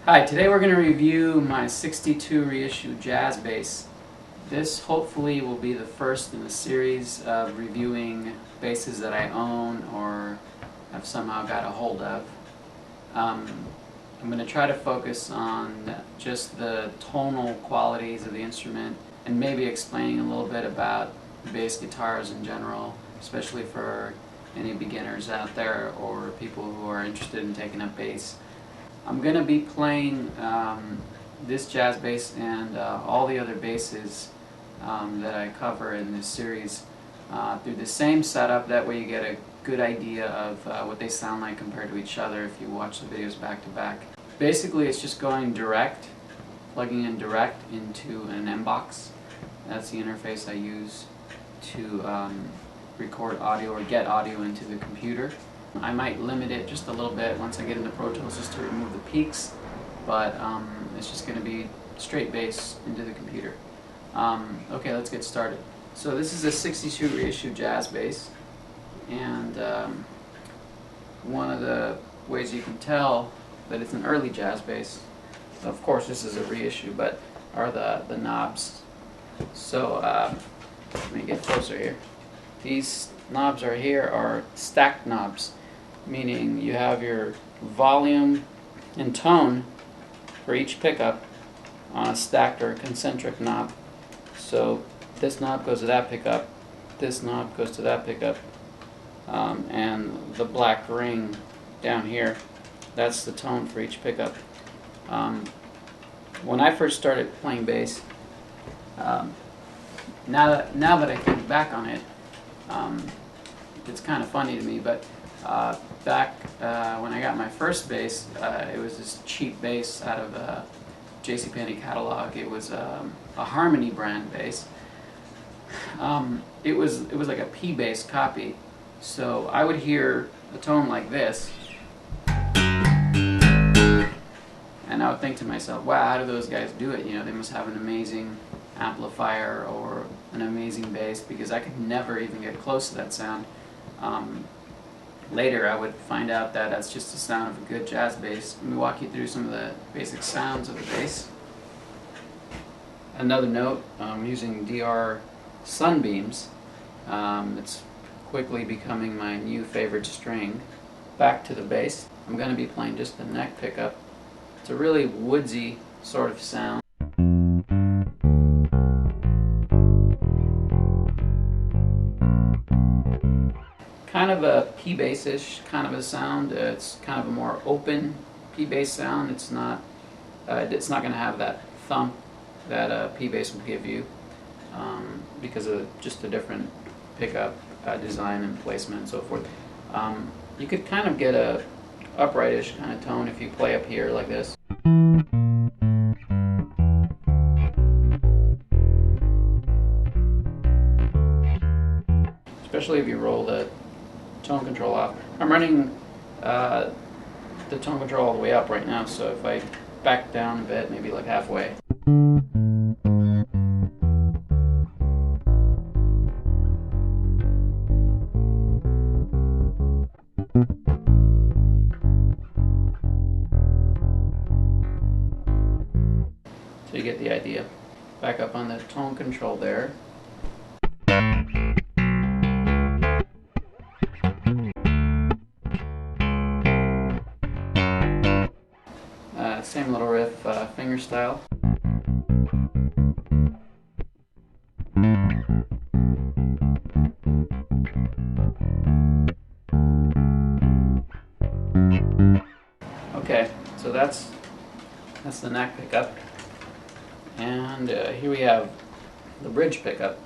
Hi, today we're going to review my 62 reissue jazz bass. This hopefully will be the first in a series of reviewing basses that I own or have somehow got a hold of. I'm going to try to focus on just the tonal qualities of the instrument and maybe explaining a little bit about bass guitars in general, especially for any beginners out there or people who are interested in taking up bass. I'm going to be playing this jazz bass and all the other basses that I cover in this series through the same setup. That way you get a good idea of what they sound like compared to each other if you watch the videos back to back. Basically it's just going direct, plugging in direct into an M-box. That's the interface I use to record audio or get audio into the computer. I might limit it just a little bit once I get into Pro Tools just to remove the peaks, but it's just going to be straight bass into the computer. Okay, let's get started. So this is a 62 reissue jazz bass, and one of the ways you can tell that it's an early jazz bass, of course this is a reissue, but are the knobs. So let me get closer here. These knobs are stacked knobs, meaning you have your volume and tone for each pickup on a stacked or concentric knob. So this knob goes to that pickup, this knob goes to that pickup, and the black ring down here, that's the tone for each pickup. When I first started playing bass, now that I think back on it, it's kind of funny to me, but back when I got my first bass, it was this cheap bass out of a JCPenney catalog. It was a Harmony brand bass. It was like a P bass copy. So I would hear a tone like this, and I would think to myself, wow, how do those guys do it? You know, they must have an amazing amplifier or an amazing bass, because I could never even get close to that sound. Later I would find out that that's just the sound of a good jazz bass. Let me walk you through some of the basic sounds of the bass. Another note, I'm using DR Sunbeams. It's quickly becoming my new favorite string. Back to the bass, I'm going to be playing just the neck pickup. It's a really woodsy sort of sound. Kind of a P bass-ish kind of a sound. It's kind of a more open P bass sound. It's not going to have that thump that a P bass would give you because of just a different pickup design and placement and so forth. You could kind of get a upright-ish kind of tone if you play up here like this. Especially if you roll the tone control off. I'm running the tone control all the way up right now, so if I back down a bit, maybe like halfway. So you get the idea. Back up on the tone control there. Same little riff, finger style. Okay, so that's the neck pickup, and here we have the bridge pickup.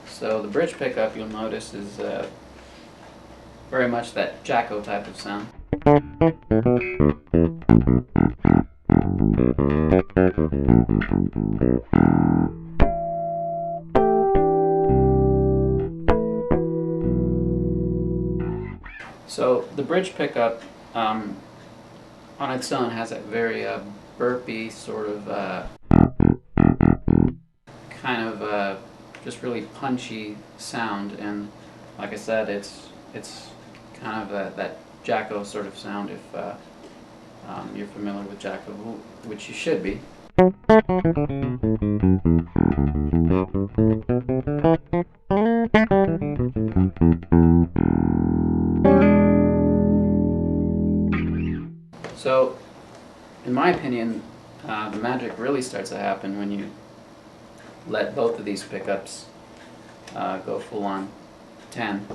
So the bridge pickup, you'll notice, is very much that Jacko type of sound. So the bridge pickup on its own has that very burpy sort of kind of just really punchy sound, and like I said, it's kind of that Jacko sort of sound you're familiar with Jacob, which you should be. So, in my opinion, the magic really starts to happen when you let both of these pickups go full on 10.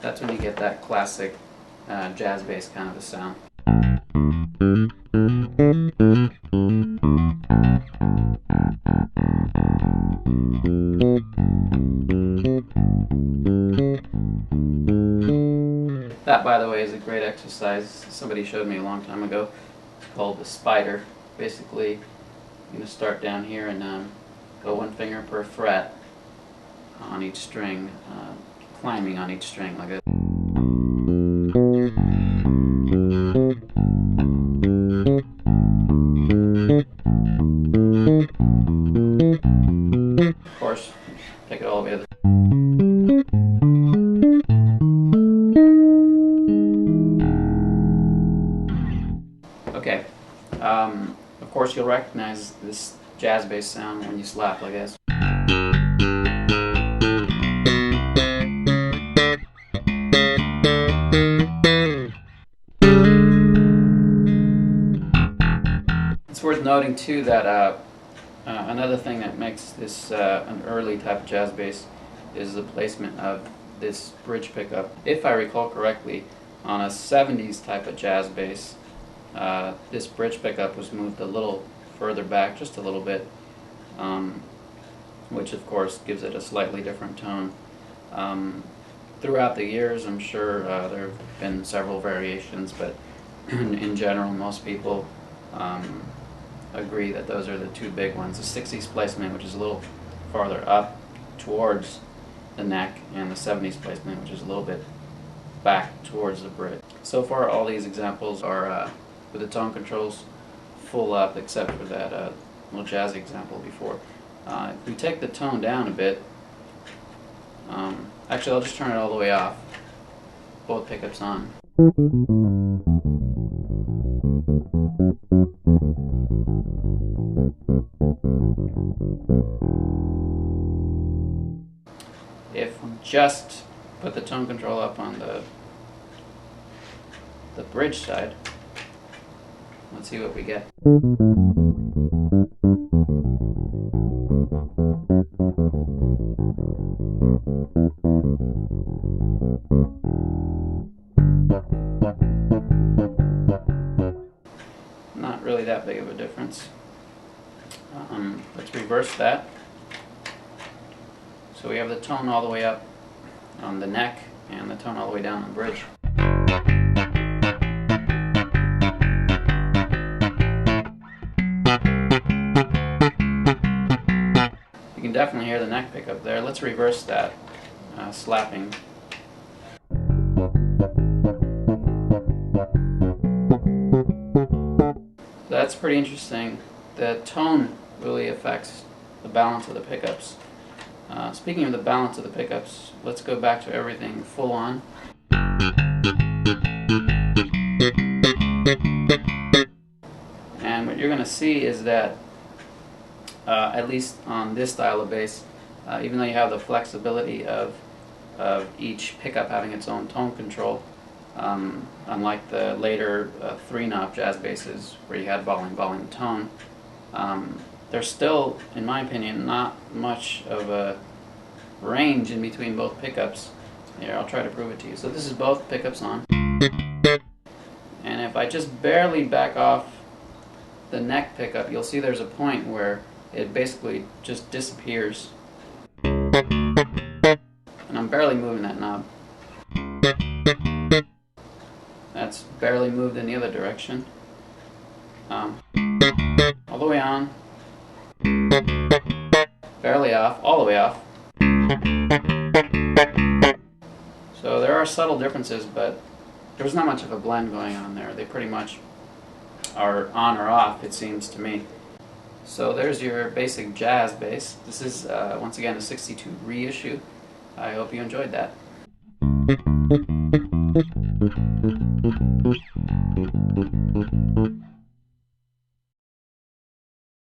That's when you get that classic jazz bass kind of a sound. That, by the way, is a great exercise. Somebody showed me a long time ago. It's called the spider. Basically, you're going to start down here and go one finger per fret on each string, climbing on each string like this. Of course, take it all the way to the... Okay, of course you'll recognize this jazz bass sound when you slap like this. It's worth noting too that another thing that makes this an early type of jazz bass is the placement of this bridge pickup. If I recall correctly, on a 70s type of jazz bass, this bridge pickup was moved a little further back, just a little bit, which of course gives it a slightly different tone. Throughout the years, I'm sure there have been several variations, but in general, most people agree that those are the two big ones. The 60s placement, which is a little farther up towards the neck, and the 70s placement, which is a little bit back towards the bridge. So far, all these examples are with the tone controls full up, except for that little jazzy example before. If we take the tone down a bit, actually I'll just turn it all the way off, both pickups on. If we just put the tone control up on the bridge side, let's see what we get. Not really that big of a difference. Let's reverse that. So we have the tone all the way up on the neck and the tone all the way down on the bridge. You can definitely hear the neck pickup there. Let's reverse that, slapping. That's pretty interesting. The tone really affects the balance of the pickups. Speaking of the balance of the pickups, let's go back to everything full on. And what you're going to see is that, at least on this style of bass, even though you have the flexibility of each pickup having its own tone control, unlike the later 3-knob jazz basses where you had volume, tone, there's still, in my opinion, not much of a range in between both pickups. Here, I'll try to prove it to you. So this is both pickups on. And if I just barely back off the neck pickup, you'll see there's a point where it basically just disappears. And I'm barely moving that knob. That's barely moved in the other direction. All the way on. Barely off, all the way off. So there are subtle differences, but there's not much of a blend going on there. They pretty much are on or off, it seems to me. So there's your basic jazz bass. This is, once again, a 62 reissue. I hope you enjoyed that.